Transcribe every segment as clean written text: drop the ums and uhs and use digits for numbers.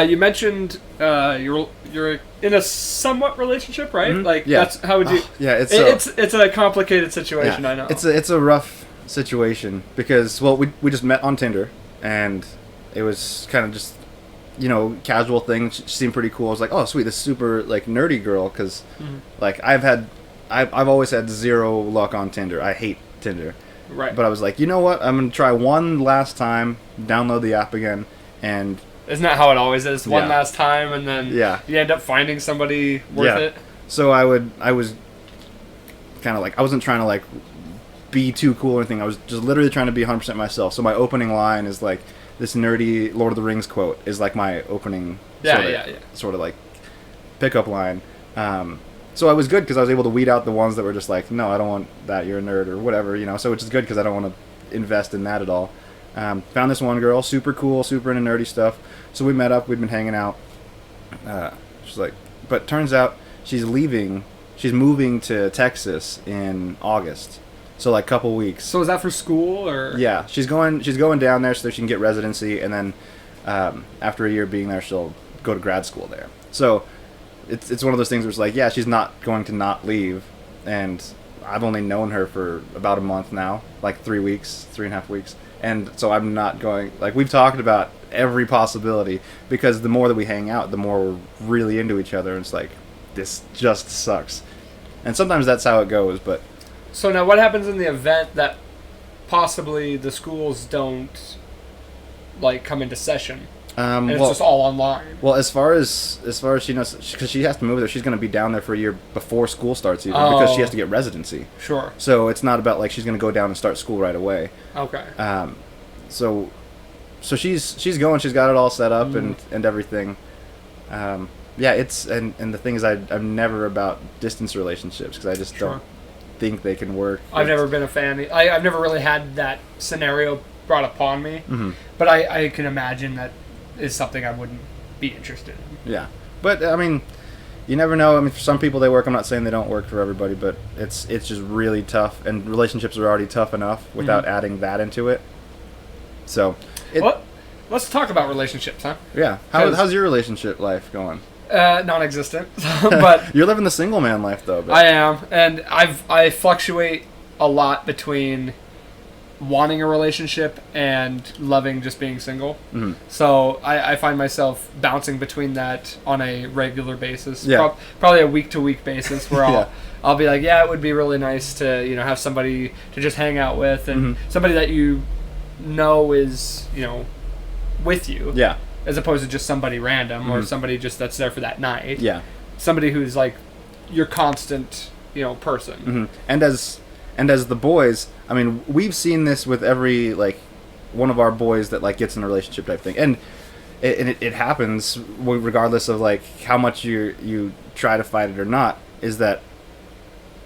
You mentioned you're in a somewhat relationship, right? Mm-hmm. Like yeah. that's how would you? Yeah, it's a complicated situation. yeah, I know. it's a rough situation because we just met on Tinder and it was kind of just casual thing. She seemed pretty cool. I was like, oh sweet, this super like nerdy girl because like I've always had zero luck on Tinder. I hate Tinder. Right. But I was like, you know what? I'm gonna try one last time. Download the app again and. Isn't that how it always is? One Yeah. last time, and then you end up finding somebody worth it. So I was kind of like, I wasn't trying to like be too cool or anything. I was just literally trying to be 100% myself. So my opening line is like this nerdy Lord of the Rings quote is like my opening sort of like pickup line. So I was good because I was able to weed out the ones that were just like, no, I don't want that. You're a nerd or whatever, So which is good because I don't want to invest in that at all. Found this one girl, super cool, super into nerdy stuff. So we met up. We've been hanging out. She's like, but turns out she's leaving. She's moving to Texas in August. So like couple weeks. So is that for school or? Yeah, she's going down there so that she can get residency, and then after a year being there, she'll go to grad school there. So it's one of those things where it's like, yeah, she's not going to not leave, and I've only known her for about a month now, like 3.5 weeks. And so I'm not going, like, we've talked about every possibility because the more that we hang out, the more we're really into each other. And it's like, this just sucks. And sometimes that's how it goes, but. So now what happens in the event that possibly the schools don't, like, come into session? And it's just all online. Well, as far as she knows, because she has to move there, she's going to be down there for a year before school starts, even because she has to get residency. Sure. So it's not about like she's going to go down and start school right away. Okay. So she's going. She's got it all set up and everything. Yeah, it's and the thing is, I'm never about distance relationships because I just don't think they can work. I've never been a fan. I've never really had that scenario brought upon me, but I can imagine that is something I wouldn't be interested in. Yeah, but I mean, you never know. I mean, for some people they work. I'm not saying they don't work for everybody, but it's just really tough, and relationships are already tough enough without adding that into it. So, let's talk about relationships, huh? Yeah. How's your relationship life going? Non-existent, but you're living the single man life though. But. I am, and I fluctuate a lot between wanting a relationship and loving just being single. So I find myself bouncing between that on a regular basis. Yeah. Probably a week-to-week basis where I'll be like, yeah, it would be really nice to have somebody to just hang out with and somebody that is with you. Yeah. As opposed to just somebody random or somebody just that's there for that night. Yeah. Somebody who's like your constant, person. And as the boys, I mean, we've seen this with every like one of our boys that like gets in a relationship type thing, and it happens regardless of like how much you try to fight it or not. Is that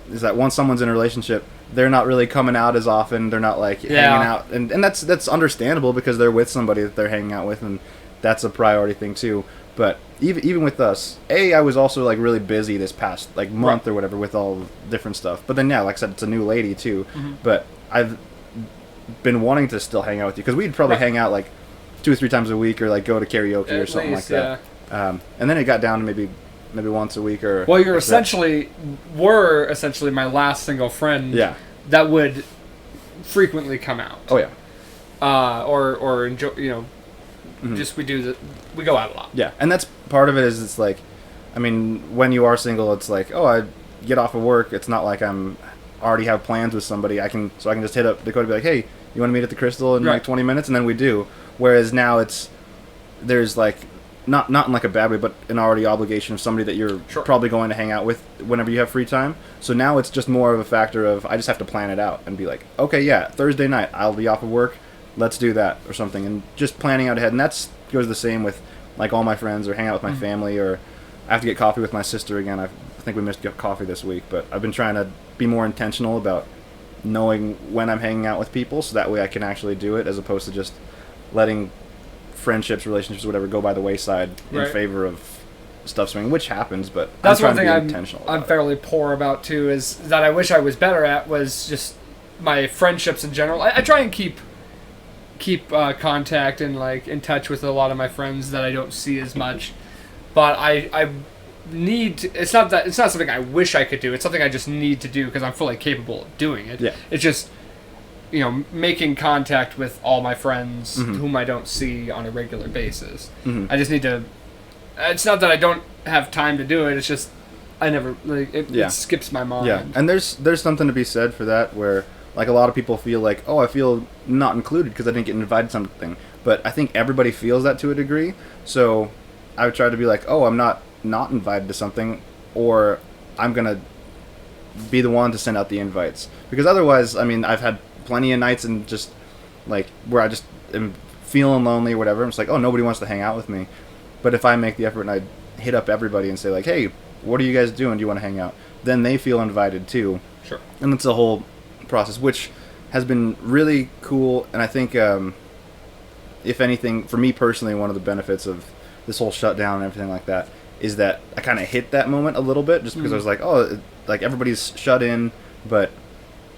once someone's in a relationship, they're not really coming out as often. They're not like hanging out, and that's understandable because they're with somebody that they're hanging out with, and that's a priority thing too. But even with us, I was also like really busy this past like month or whatever with all different stuff. But then like I said, it's a new lady too. But I've been wanting to still hang out with you because we'd probably hang out like 2 or 3 times a week or like go to karaoke or something like that. And then it got down to maybe once a week or. Well, were essentially my last single friend. Yeah. That would frequently come out. Oh yeah. Or enjoy just we go out a lot. Yeah, and that's part of it is it's like, I mean, when you are single, it's like, oh, I get off of work. It's not like I'm already have plans with somebody. I can just hit up Dakota and be like, hey, you want to meet at the Crystal in like 20 minutes? And then we do. Whereas now there's like, not in like a bad way, but an already obligation of somebody that you're probably going to hang out with whenever you have free time. So now it's just more of a factor of I just have to plan it out and be like, okay, yeah, Thursday night, I'll be off of work. Let's do that or something, and just planning out ahead. And that goes the same with like all my friends or hang out with my family, or I have to get coffee with my sister again. I think we missed coffee this week, but I've been trying to be more intentional about knowing when I'm hanging out with people, so that way I can actually do it, as opposed to just letting friendships, relationships, whatever, go by the wayside in favor of stuff swinging, which happens. But that's one thing I'm fairly poor about too. Is that I wish I was better at was just my friendships in general. I try and keep keep contact and like in touch with a lot of my friends that I don't see as much. But I need to, it's not something I wish I could do. It's something I just need to do because I'm fully capable of doing it. Yeah. It's just, making contact with all my friends whom I don't see on a regular basis. I just need to. It's not that I don't have time to do it. It's just I never it skips my mind. Yeah, and there's something to be said for that where like a lot of people feel like, oh, I feel not included because I didn't get invited to something. But I think everybody feels that to a degree. So I would try to be like, oh, I'm not invited to something, or I'm gonna be the one to send out the invites, because otherwise, I mean, I've had plenty of nights and just like where I just am feeling lonely or whatever. I'm just like, oh, nobody wants to hang out with me. But if I make the effort and I hit up everybody and say like, hey, what are you guys doing? Do you want to hang out? Then they feel invited too. Sure. And it's a whole process, which has been really cool. And I think, if anything, for me personally, one of the benefits of this whole shutdown and everything like that is that I kind of hit that moment a little bit, just because I was like, oh, like everybody's shut in, but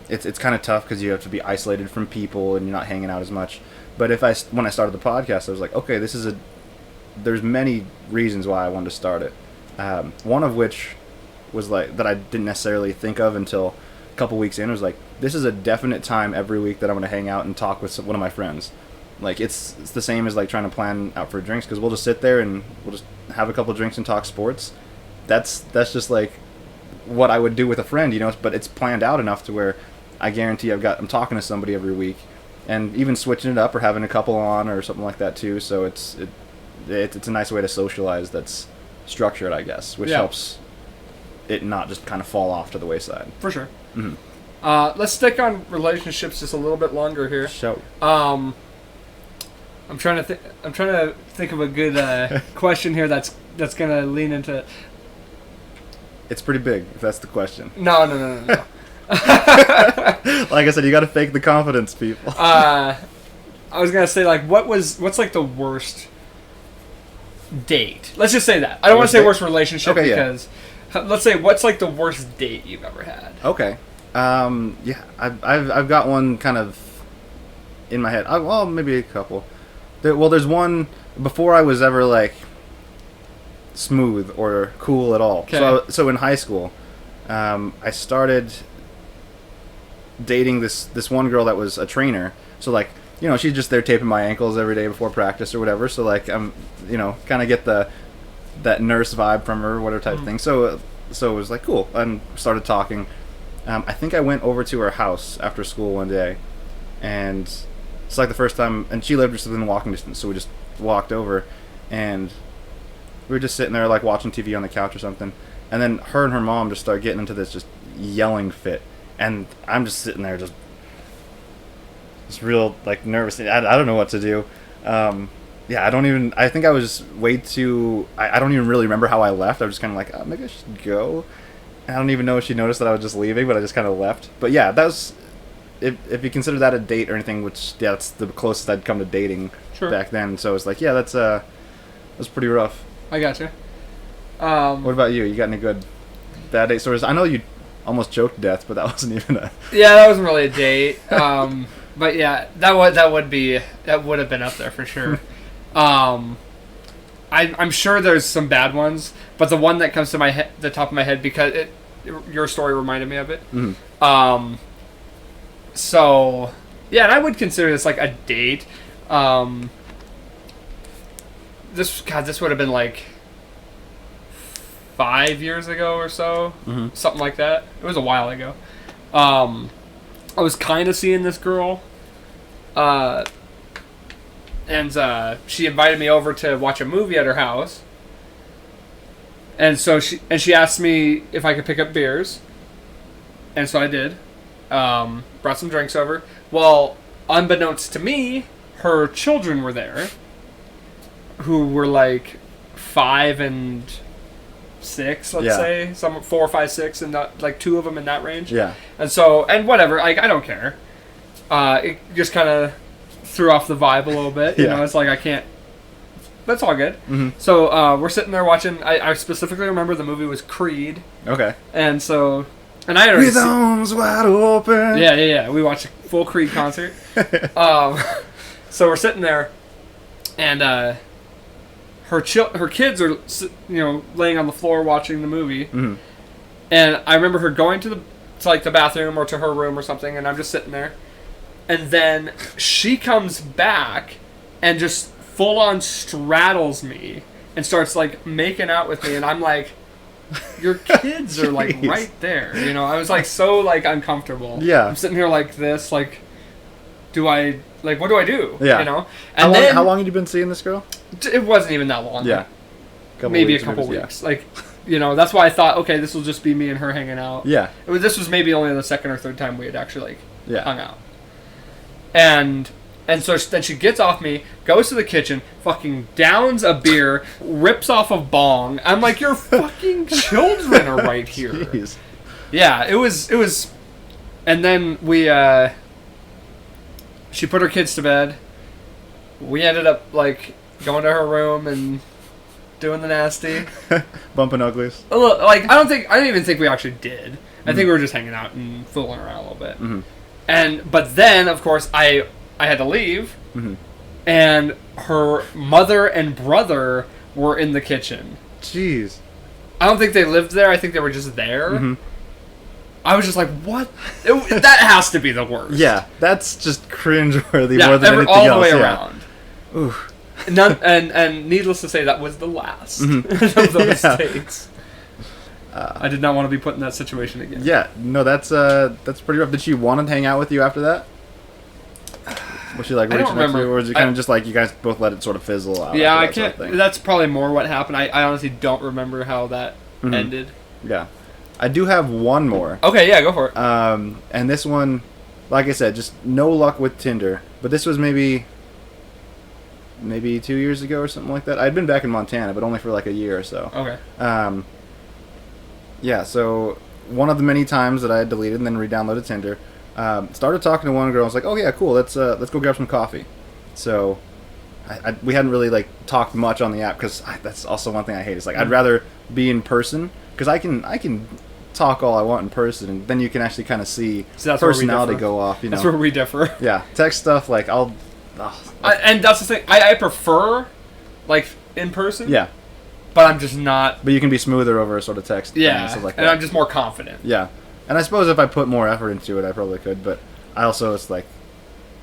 it's kind of tough because you have to be isolated from people and you're not hanging out as much. But when I started the podcast, I was like, okay, there's many reasons why I wanted to start it. One of which was like that I didn't necessarily think of until a couple weeks in. It was like, this is a definite time every week that I'm going to hang out and talk with one of my friends. Like it's the same as like trying to plan out for drinks, because we'll just sit there and we'll just have a couple drinks and talk sports. That's just like what I would do with a friend, but it's planned out enough to where I guarantee I'm talking to somebody every week, and even switching it up or having a couple on or something like that too. So it's a nice way to socialize that's structured, I guess, which helps it not just kind of fall off to the wayside. For sure. Mm-hmm. Let's stick on relationships just a little bit longer here. Show. I'm trying to think of a good question here that's gonna lean into. It's pretty big, if that's the question. No. Like I said, you got to fake the confidence, people. I was gonna say like, what's like the worst date? Let's just say that. I don't want to say worst relationship, because let's say what's like the worst date you've ever had. Okay. Yeah, I've got one kind of in my head. Well, maybe a couple. There's one before I was ever like smooth or cool at all. Okay. So in high school, I started dating this one girl that was a trainer. So like, she's just there taping my ankles every day before practice or whatever. So like I'm, kind of get that nurse vibe from her, whatever type of thing. So it was like cool, and started talking. I think I went over to her house after school one day, and it's like the first time, and she lived just within walking distance, so we just walked over, and we were just sitting there like watching TV on the couch or something, and then her and her mom just start getting into this just yelling fit, and I'm just sitting there just real like nervous. I don't know what to do. I think I was way too, I don't even really remember how I left. I was just kind of like, oh, maybe I should go. I don't even know if she noticed that I was just leaving, but I just kind of left. But yeah, that was, if you consider that a date or anything, which that's the closest I'd come to dating back then. So it's like, yeah, that's pretty rough. I gotcha. What about you? You got any good bad date stories? I know you almost choked to death, but that wasn't even a. Yeah, that wasn't really a date. But yeah, that would have been up there for sure. I'm sure there's some bad ones, but the one that comes to the top of my head, because your story reminded me of it. Mm-hmm. So yeah, and I would consider this like a date. This would have been like 5 years ago or so, something like that. It was a while ago. I was kind of seeing this girl, and she invited me over to watch a movie at her house. And so she asked me if I could pick up beers, and so I did. Brought some drinks over. Well, unbeknownst to me, her children were there, who were like 5 and 6, let's say, some 4, 5, 6, and like 2 of them in that range. Yeah. And whatever, like I don't care. It just kind of threw off the vibe a little bit. You know, it's like I can't. But it's all good. Mm-hmm. So we're sitting there watching. I specifically remember the movie was Creed. Okay. And so, and I had already with arms wide open. Yeah. We watched a full Creed concert. So we're sitting there, and her kids are laying on the floor watching the movie, Mm-hmm. and I remember her going to the bathroom or to her room or something, and I'm just sitting there, and then she comes back and just full on straddles me and starts like making out with me, and I'm like, your kids are like right there, I was like so like uncomfortable. Yeah. I'm sitting here like this, like, what do I do? Yeah. And how long had you been seeing this girl? It wasn't even that long. Yeah. Maybe a couple weeks. Like, that's why I thought, okay, this will just be me and her hanging out. Yeah. This was maybe only the second or third time we had actually hung out. And so then she gets off me, goes to the kitchen, fucking downs a beer, rips off a bong. I'm like, your fucking children are right here. Jeez. Yeah, it was, and then she put her kids to bed. We ended up like going to her room and doing the nasty. Bumping uglies. Like, I didn't even think we actually did. I think we were just hanging out and fooling around a little bit. Mm-hmm. But then, of course, I had to leave, Mm-hmm. and her mother and brother were in the kitchen. Jeez. I don't think they lived there. I think they were just there. Mm-hmm. I was just like, what? That has to be the worst. Yeah, that's just cringeworthy more than anything all else. the way Yeah. around. Oof. And needless to say, that was the last Mm-hmm. of those Yeah. dates. I did not want to be put in that situation again. Yeah, no, that's pretty rough. Did she want to hang out with you after that? Was she like I don't reaching out to you, remember. or was it kind of just like you guys both let it sort of fizzle out? Yeah, I after that can't. sort of thing? That's probably more what happened. I honestly don't remember how that ended. Yeah, I do have one more. Okay, yeah, go for it. And this one, like I said, just no luck with Tinder. But this was maybe 2 years ago or something like that. I'd been back in Montana, but only for like a year or so. Okay. Yeah, so one of the many times that I had deleted and then re-downloaded Tinder, started talking to one girl. I was like, oh yeah, cool, let's go grab some coffee. So we hadn't really like talked much on the app because that's also one thing I hate. It's like I'd rather be in person because I can talk all I want in person, and then you can actually kind of see So that's where we personality differ. go off. That's where we differ. Yeah, text stuff like And that's the thing. I prefer like in person. yeah, But I'm just not. but you can be smoother over a sort of text. thing and stuff like and that. I'm just more confident. Yeah, and I suppose if I put more effort into it, I probably could. But I also, it's like,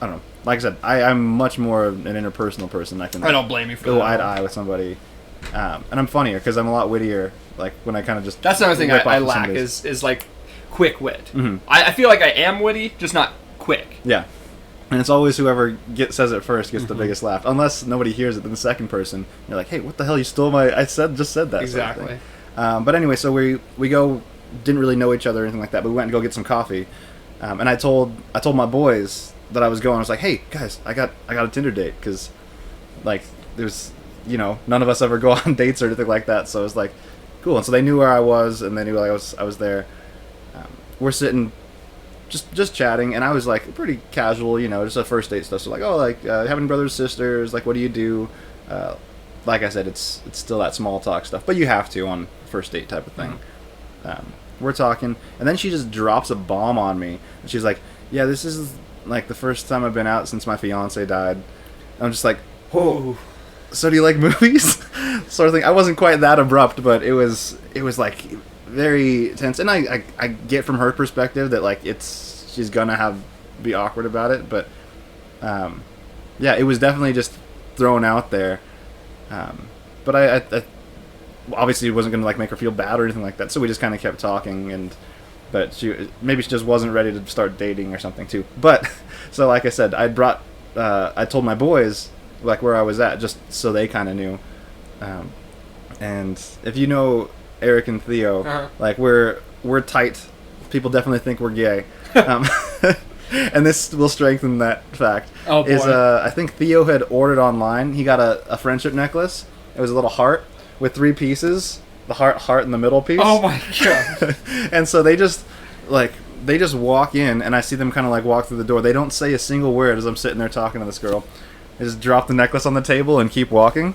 I don't know. Like I said, I'm much more of an interpersonal person. I don't blame you for go that. eye to eye with somebody, and I'm funnier because I'm a lot wittier. Like when I kind of just That's another thing rip I off of lack somebody's- is like quick wit. Mhm. I feel like I am witty, just not quick. Yeah, and it's always whoever says it first gets the Mm-hmm. biggest laugh. Unless nobody hears it, then the second person, you're like, hey, what the hell? You stole my. Just said that. sort of Exactly. thing. But anyway, so we go. Didn't really know each other or anything like that, but we went to go get some coffee, and I told my boys that I was going. I was like, hey guys, I got a Tinder date because, like, there's none of us ever go on dates or anything like that. So it was like, cool. And so they knew where I was, and they knew I was there. We're sitting, just chatting, and I was like pretty casual, just a first date stuff. So like, oh, like having brothers, sisters, like what do you do? Like I said, it's still that small talk stuff, but you have to on first date type of thing. We're talking, and then she just drops a bomb on me, and she's like, yeah, this is like the first time I've been out since my fiance died. And I'm just like, whoa. So do you like movies? Sort of thing. I wasn't quite that abrupt, but it was like very tense. And I get from her perspective that like she's gonna be awkward about it, but yeah, it was definitely just thrown out there. But I obviously wasn't gonna like make her feel bad or anything like that. So we just kind of kept talking, but she just wasn't ready to start dating or something too. But so like I said, I told my boys like where I was at just so they kind of knew. And if you know Eric and Theo, like we're tight. People definitely think we're gay. And this will strengthen that fact. Oh boy. Is I think Theo had ordered online. He got a friendship necklace. It was a little heart with 3 pieces. The heart in the middle piece. Oh my god. And so they just walk in, and I see them kind of like walk through the door. They don't say a single word as I'm sitting there talking to this girl. They just drop the necklace on the table and keep walking.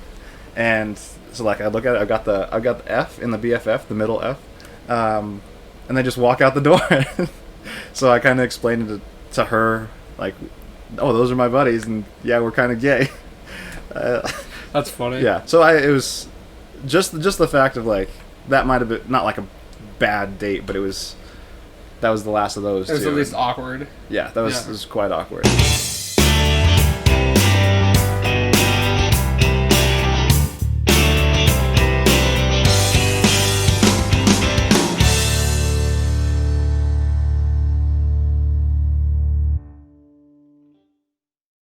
And so like I look at it, I've got the F in the BFF, the middle F, and they just walk out the door. So I kind of explained it to her, like oh, those are my buddies, and yeah, we're kind of gay. That's funny. Yeah, so it was just the fact of like that might have been not like a bad date, but that was the last of those. It was two. at least awkward. Yeah, that was Yeah. it was quite awkward.